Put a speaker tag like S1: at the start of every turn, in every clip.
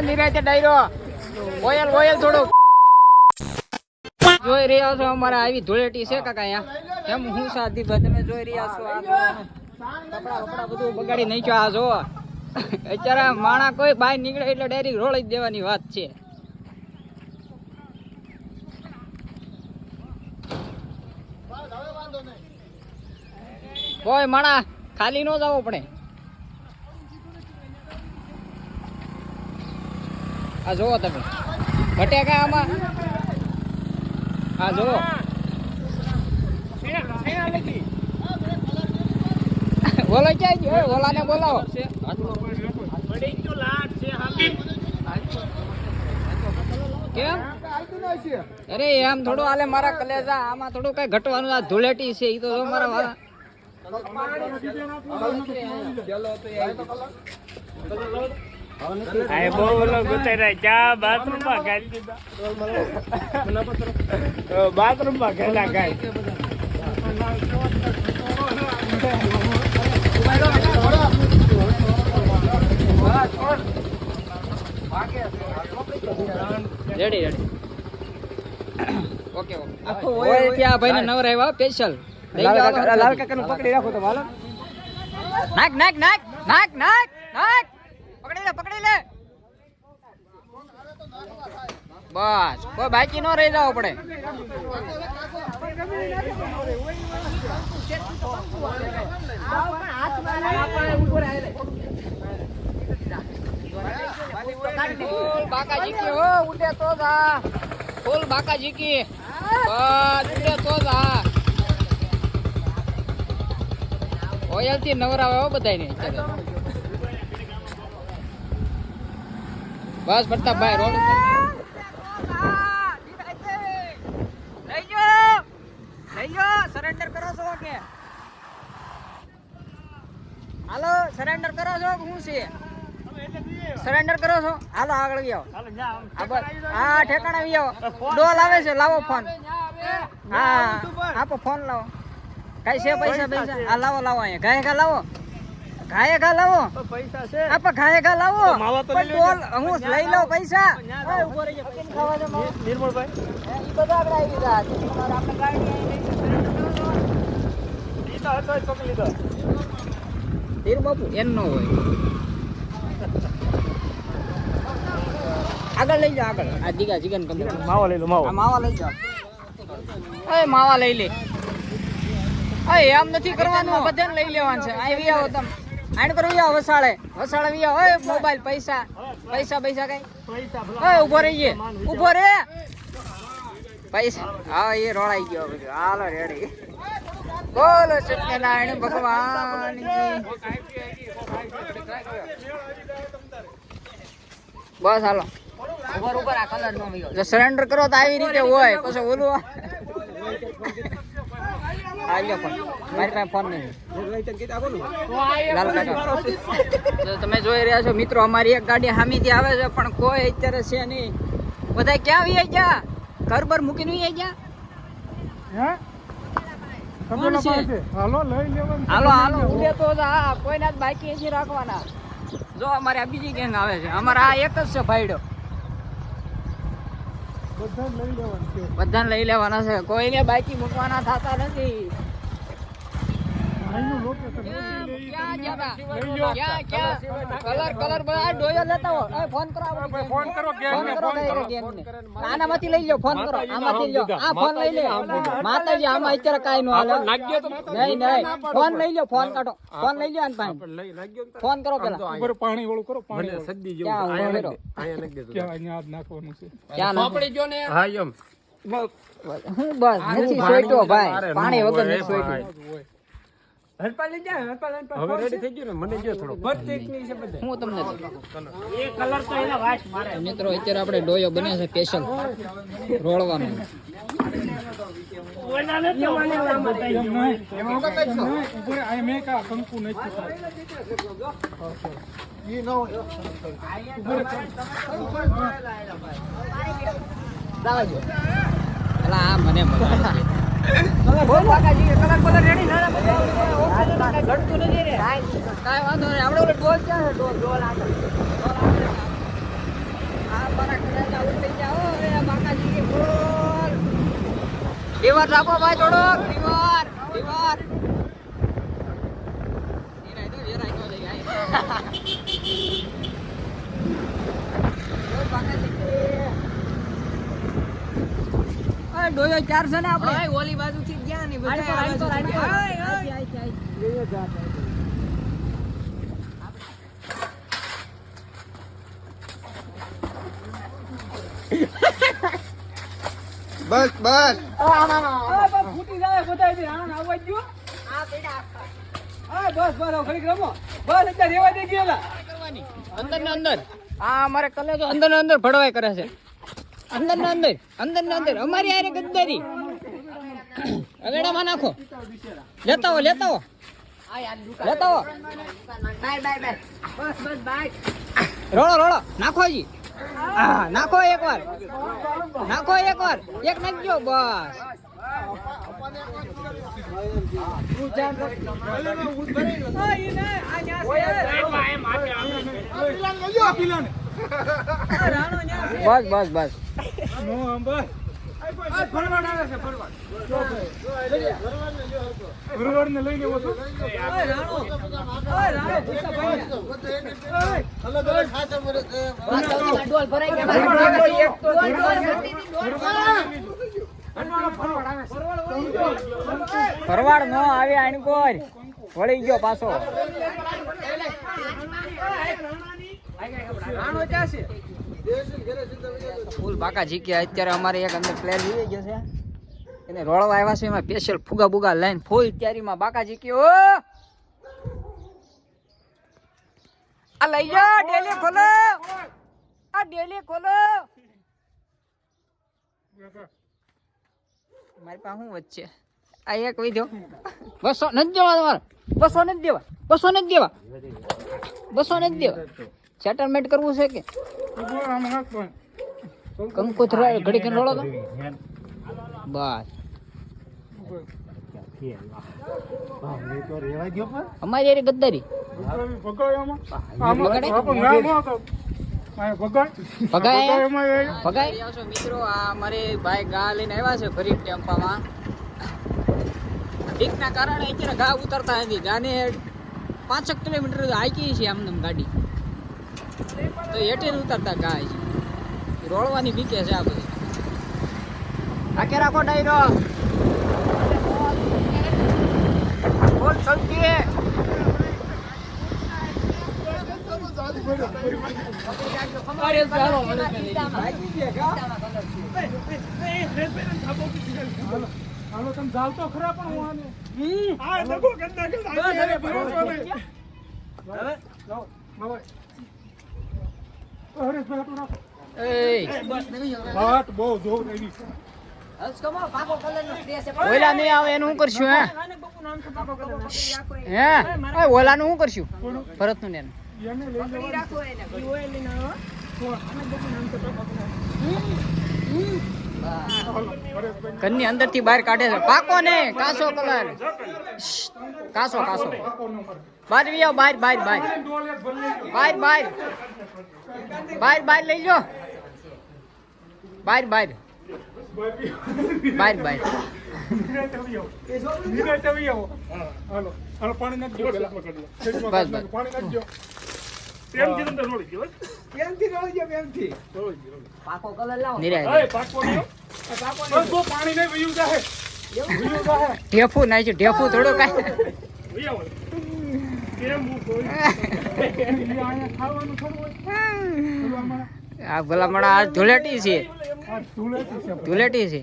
S1: નિરાતે ડાયરો ઓયલ થોડું જોઈ રહ્યા છો અમારે આવી ધૂળેટી છે કાકા અહીંયા કેમ હું સાદી ભાઈ તમે જોઈ રહ્યા છો કપડા બધું બગાડી નાખ્યો આ જો અત્યારે માણા કોઈ બહાર નીકળે એટલે ડાયરેક્ટ રોળી જ દેવાની વાત છે. કોઈ માણા ખાલી નો જવો પડે. આ જોવો તમે બટેકા આમાં આ જોવો બોલો ક્યાં ગયો ઓલાને બોલાવો. કેમ અરે એમ થોડું હાલે મારા કલેજા આમાં થોડું કઈ ઘટવાનું આ ધૂળેટી છે એ તો જો મારા વાળા
S2: બાથરૂમ માં ગયેલા ગાય
S1: રેડી ઓકે ઓય ત્યાં ભાઈ ને નવરાવ્યા સ્પેશિયલ લાલ કાકા નું પકડી રાખો તો હાલો. નાક પકડી લે બસ કોઈ બાકી નો રહી જવો પડે. બાકાજી કી હો ઉડે તો જા ફૂલ બાકાજી કી બસ ઉડે તો જા ઓયલ થી નવરાવે હો બધાને. બસ પ્રતાપભાઈ રોડ લઈ જો સરેન્ડર કરો છો કે હાલો સરેન્ડર કરો છો શું છે સરેન્ડર કરો છો હાલો આગળ આવો હા ઠેકાણા આવી આવો. ડોલ આવે છે લાવો ફોન હા આપો ફોન લાવો કઈ છે પૈસા હા લાવો અહીંયા ઘાય લાવો પૈસા છે આપા ઘાય લાવો ડોલ હું લઈ લઉં પૈસા ઉભો રહી જા ખાવા દે નિર્મળભાઈ ઈ બધા આગળ આવી ગયા તમારે આપણે ગાડી આવી ઈ તો હતો જ પકડી લીધો ધીર બાપુ એનો હોય આગળ લઈ જા આગળ આ જીગન કમ્પ્લીટ માવા લઈ લો માવા લઈ જા ઓય માવા લઈ લે ઓય એમ નથી કરવાનું બધાને લઈ લેવાનું છે આ વી આવો તમે આણ કરો વી આવો વસાળે વી આવો ઓય મોબાઈલ પૈસા કઈ ઓય ઉભો રહીએ ઉભો રે પૈસા હા એ રોળાઈ ગયો બધું હાલો રેડી બોલો સત્યનારાયણ ભગવાન બસ હાલો ઉપર આ કલર નો જો સરેન્ડર કરો તો આવી રીતે હોય પછી ઓલું આલ્યો ફોન મારી પાસે ફોન નહીં લાલ કાકા તો તમે જોઈ રહ્યા છો મિત્રો અમારી એક ગાડી સામેથી આવે છે પણ કોઈ અત્યારે છે નહીં. બધા ક્યાં વી ગયા ઘર પર મૂકીને વી ગયા હાલો ઉડે તો કોઈના બાકી નથી રાખવાના. જો અમારે આ બીજી ગેંગ આવે છે અમારે આ એક જ છે ભાઈડો બધાને લઈ લેવાના છે કોઈને બાકી મૂકવાના થતા નથી. કલર બધા ડોયો લેતા હો ફોન કરો આનામાંથી લઈ લો ફોન કરો આમાંથી લો આ ફોન લઈ લે માતાજી આમાં અત્યારે કાઈ નો હાલે નહીં ફોન લઈ લો ફોન કાઢો ફોન લઈ લો આન પાસે ફોન કરો પેલા ઉપર પાણી વાળું કરો પાણી સદ્દી જેવું આયા નાખ દેજો ક્યાં અહીંયા નાખવાનું છે ક્યાં નાખડી જો ને હા એમ હું બસ નથી સોઈટો ભાઈ પાણી વગર નથી સોઈટો હરપાલ લઈ જા હરપાલ હવે રેડી થઈ ગયું ને મને જો થોડો બત્તીકની છે બધે હું તમને એ કલર તો એના વાસ મારે મિત્રો અત્યારે આપણે ડોયો બને છે સ્પેશિયલ રોળવાનો ઓલા ને તો મને નામ બતાઈ ગયો એમાં હું કઈ છો ઉપર આ મે કા કંકુ નથી ઈ નો દાવાજો એલા આ મને મજા બોલ કાકાજી કલર રેડી ના ઘડતું નથી રે કાઈ વાંધો નહીં આપણે ઓલો ડોલ ક્યાં છે ડોલ આગળ લીવર રાખો ભાઈ થોડો લીવર લીવર ડોયો 4 છે ને આપણે ઓલી બાજુ થી ગયા ને
S2: બસ બસ
S1: ફૂટી જાય બધા આવવા જો આ બેડા બસ બસ ઘડીક રમો બસ અત્યારે રેવા દે ગયેલા અંદર ને અંદર આ અમારે કલે તો અંદર ને અંદર ભડવાય કરે છે અંદર ને અંદર અમારી આરે ગદ્દારી અવેડામાં નાખો લેતા હો બસ બાય રોળો નાખો જી નાખો એકવાર એક નાખજો બસ બસ ફરવાડ નો આવે આણકોર વળી ગયો પાછો ફૂલ બાકા જીક્યા અત્યારે અમારે એક અંદર પ્લેયર જીવી ગયો છે એને રોળવા આવ્યા છે એમાં સ્પેશિયલ ફુગા બુગા લઈને ફૂલ તૈયારીમાં બાકા જીક્યો આ લઈ જા ડેલી ખોલો મારી પાસે હું વચ્ચે આ એક વિધો 200 નથી દેવા તમારે 200 નથી દેવા સેટલમેન્ટ કરવું છે કે કંકોત્રા ઘડી કે રોળો તો બસ અમારી એરી ગદ્દારી મિત્રો આ અમારે ભાઈ ગા લઈને આવ્યા છે ફરી ટેમ્પામાં ઠીક ના કારણે અત્યારે ઘા ઉતરતા નથી ગાને 5 કિલોમીટર હાકી છે આમ ગાડી તો હેઠે ઉતરતા ગા છે રોળવાની બીકે છે આ બધી આકે રાખો ડાયરો બોલ ચલતી
S3: હાલો તમે જાવ તો ખરા પણ હું આને આ લગો ગંદા ગંદા હવે જાઓ માવા અરે બેટો રાખો બસ નહીં વાત બહુ જોર આવી છે
S1: અસકમો પાકો કલરનો સ્ટ્રેસ છે ઓલા નહીં આવે એનું શું કરશું હે બકુ નામ છે પાકો કલરનો હે ઓય ઓલાનું શું કરશું ભરતનું ને
S3: એને લઈ
S1: પકડી રાખો એને ઈ ઓય લઈને આવો તો આને બકુ નામ છે પાકો કલર કન્ની અંદરથી બહાર કાઢે છે પાકો ને કાસો કલર કાસો બહાર વિયો બહાર લઈ લો બહાર
S3: હાલો પાણી નાખજો બસ પાણી નાખજો પ્રેમથી તમને રોળી ગયો પ્રેમથી
S1: પાકો કલર લાવો
S3: નિરાય પાકો લ્યો પાકો પાણી નહીં વયું જાહે
S1: ઢેફું નાખ્યું ઢેફું થોડું કાંઈ
S3: વયો કેમ હું કોઈ અહીંયા ખાવાનું થોડું
S1: આ ભલામણા આ ધુલેટી છે ધુલેટી છે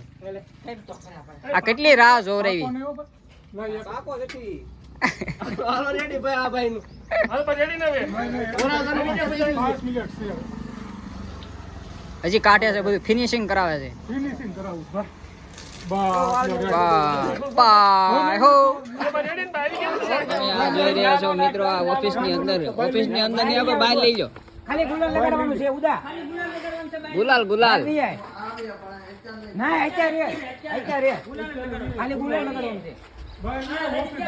S1: આ કેટલી રાહ જોવરાવી
S3: પાકો નથી હાલો રેડી ભાઈ આ ભાઈ નું હાલ પર રેડી ને ઓરા 5 મિનિટ છે
S1: હજી કાઢે છે બધું ફિનિશિંગ કરાવે છે
S3: ફિનિશિંગ કરાવું
S1: બાય હો
S3: રેડી ભાઈ
S1: જોઈ રહ્યા છો મિત્રો આ ઓફિસની અંદર ની આપણે બહાર લઈ લો ખાલી ગુલાલ લગાડવાનું છે ઉદા ગુલાલ ના અત્યારે ખાલી ગુલાલ લગાડવાનું છે ભાઈ ઓફિસ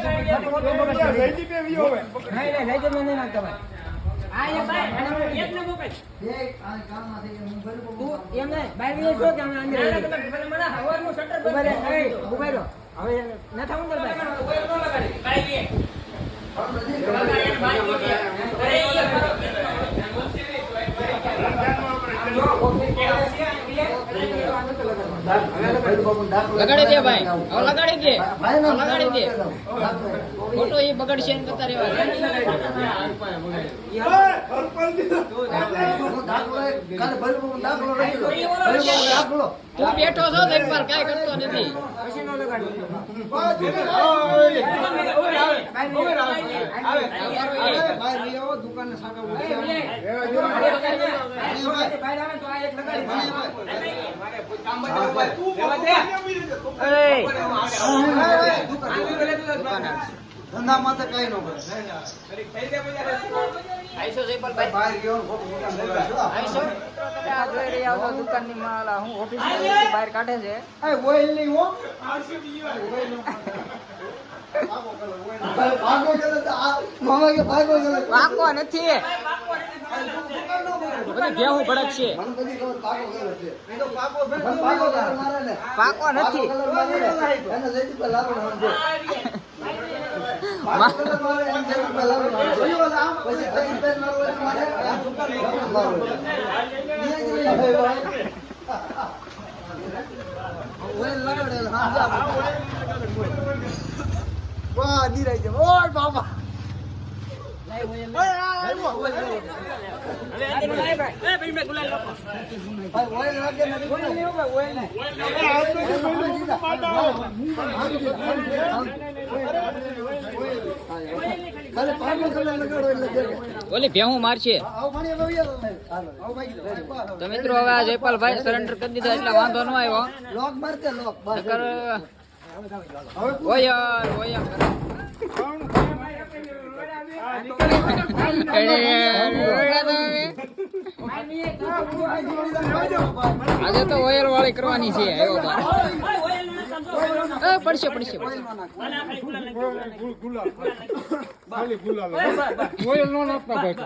S1: એમ નહીં બહાર નીકળી જો કે અમે અંદર ઉભા રહે ઉભા રહો હવે ન થાવું ને ભાઈ લગાડી દે ભાઈ હવે લગાડી દે લગાડી દે ફોટો એ બગડશે ને કરતા રહેવા તું બેઠો છો તો એક વાર કાંઈ કરતો નથી
S3: ધંધા માટે કઈ ન
S1: આઈસો જયપાલ ભાઈ બહાર ગયો આઈસો તમે આ જોઈ રહ્યા છો દુકાનની માલ હું ઓફિસ માંથી બહાર કાઢે છે
S3: એ ઓઇલ નહીં હો ભાગો ગયો તો મામા કે ભાગો ગયો
S1: પાકો નથી બધી ઘેવું ભડક છે
S3: મને બધી ખબર ભાગો ગયો છે એ તો પાકો ભાગો મારે ને
S1: પાકો નથી
S3: એને જઈતી પર લાવો ને સમજો પાકો કલર મારે એમ જઈતી પર લાવો ને જોયો આમ પછી થઈ પેન મારો મારે આ દુકાન મારો નિયા જ ભાઈ ઓય લગાડેલ હા વાહ નીરાઈ છે ઓય બાબા
S1: ઓલી ભેહું મારશે તો મિત્રો હવે આ જયપાલભાઈ સરેન્ડર કરી દીધા એટલે વાંધો ન આવ્યો
S3: લોક મારતે લોક બસ
S1: નકર ઓય ઓય આજે તો ઓયલ વાળી કરવાની છે પડશે પડશે ઓયલ નો નાખતા ભાઈ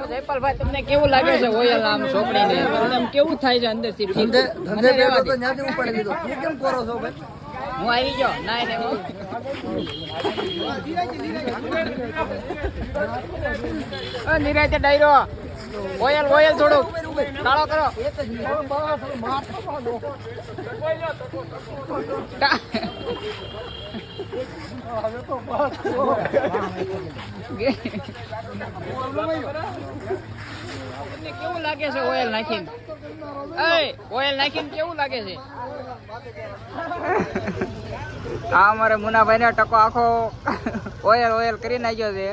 S1: જયપાલભાઈ તમને કેવું લાગે છે ઓયલ આમ છોકરીને તમને આમ કેવું થાય છે અંદર થી
S3: ધંધે તો ન્યાથી ઉપાડી દીધો તું કેમ કરો છો ભાઈ
S1: હું આવી ગયો ના ને નિરાતે ડાયરો ઓયલ ઓયલ થોડુંક કાળો કરો કેવું લાગે છે ઓયલ નાખીને ઓયલ નાખીને કેવું લાગે છે આ અમારે મુનાભાઈ ને ટકો આખો ઓયલ ઓયલ કરી નાખ્યો છે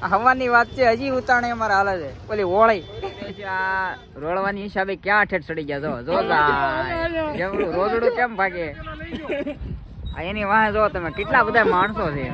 S1: હવાની વાત છે હજી ઉતાણે અમારે હાલે છે ઓલી હોળી આ રોડવાની હિસાબે ક્યાં ઠેઠ ચડી ગયા જો રોજડું કેમ ભાગે એની વાહે જો તમે કેટલા બધા માણસો છે